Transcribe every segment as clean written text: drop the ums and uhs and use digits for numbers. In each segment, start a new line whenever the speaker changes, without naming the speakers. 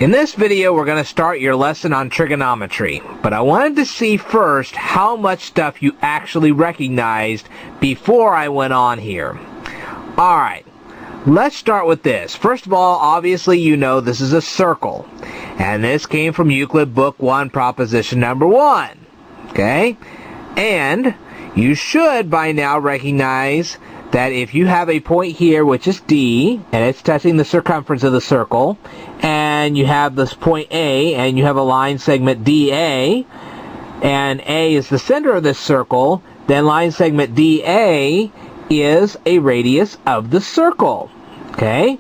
In this video, we're going to start your lesson on trigonometry, but I wanted to see first how much stuff you actually recognized before I went on here. Alright, let's start with this. First of all, obviously you know this is a circle, and this came from Euclid Book 1, proposition number 1. Okay? And you should by now recognize that if you have a point here, which is D, and it's touching the circumference of the circle, and you have this point A, and you have a line segment DA, and A is the center of this circle, then line segment DA is a radius of the circle. Okay?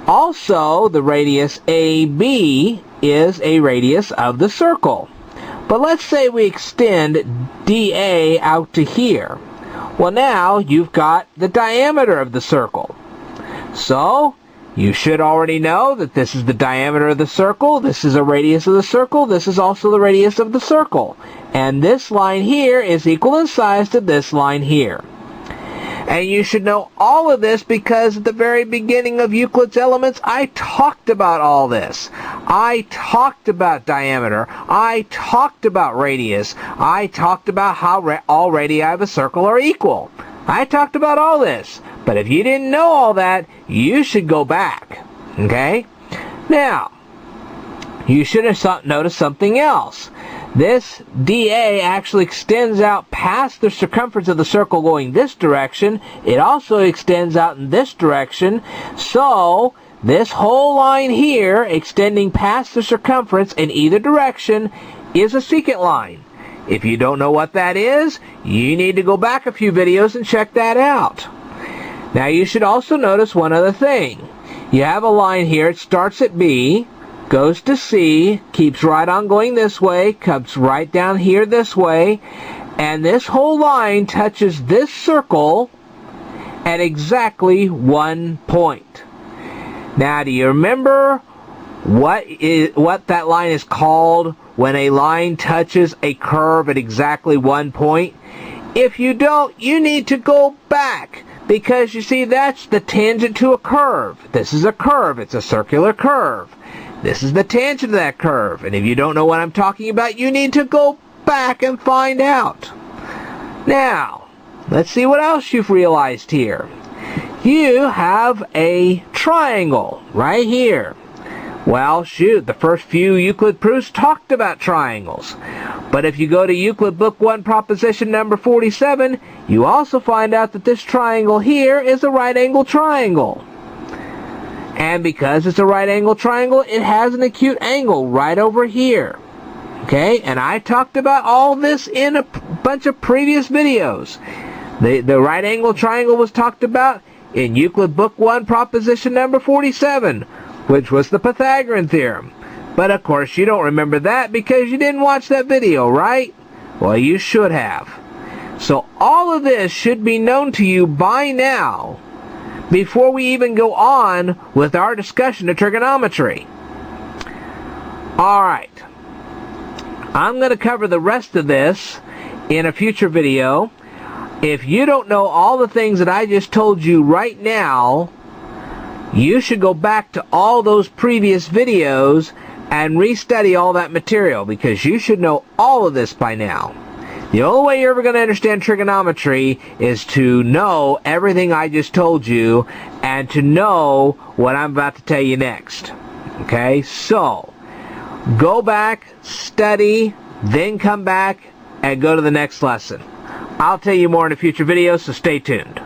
Also, the radius AB is a radius of the circle. But let's say we extend DA out to here. Well, now you've got the diameter of the circle. So, you should already know that this is the diameter of the circle, this is a radius of the circle, this is also the radius of the circle. And this line here is equal in size to this line here. And you should know all of this because at the very beginning of Euclid's Elements, I talked about all this. I talked about diameter. I talked about radius. I talked about how all radii of a circle are equal. I talked about all this. But if you didn't know all that, you should go back. Okay? Now, you should have noticed something else. This DA actually extends out past the circumference of the circle going this direction. It also extends out in this direction. So, this whole line here, extending past the circumference in either direction, is a secant line. If you don't know what that is, you need to go back a few videos and check that out. Now, you should also notice one other thing. You have a line here, it starts at B, goes to C, keeps right on going this way, comes right down here this way, and this whole line touches this circle at exactly 1 point. Now, do you remember what that line is called when a line touches a curve at exactly 1 point? If you don't, you need to go back, because you see that's the tangent to a curve. This is a curve, it's a circular curve. This is the tangent of that curve, and if you don't know what I'm talking about, you need to go back and find out. Now, let's see what else you've realized here. You have a triangle right here. Well, shoot, the first few Euclid proofs talked about triangles. But if you go to Euclid Book 1, proposition number 47, you also find out that this triangle here is a right-angled triangle. And because it's a right-angled triangle, it has an acute angle right over here. Okay? And I talked about all this in a bunch of previous videos. The right-angled triangle was talked about in Euclid Book 1, proposition number 47, which was the Pythagorean theorem. But of course, you don't remember that because you didn't watch that video, right? Well, you should have. So all of this should be known to you by now, before we even go on with our discussion of trigonometry. Alright, I'm going to cover the rest of this in a future video. If you don't know all the things that I just told you right now, you should go back to all those previous videos and restudy all that material, because you should know all of this by now. The only way you're ever going to understand trigonometry is to know everything I just told you and to know what I'm about to tell you next. Okay? So, go back, study, then come back and go to the next lesson. I'll tell you more in a future video, so stay tuned.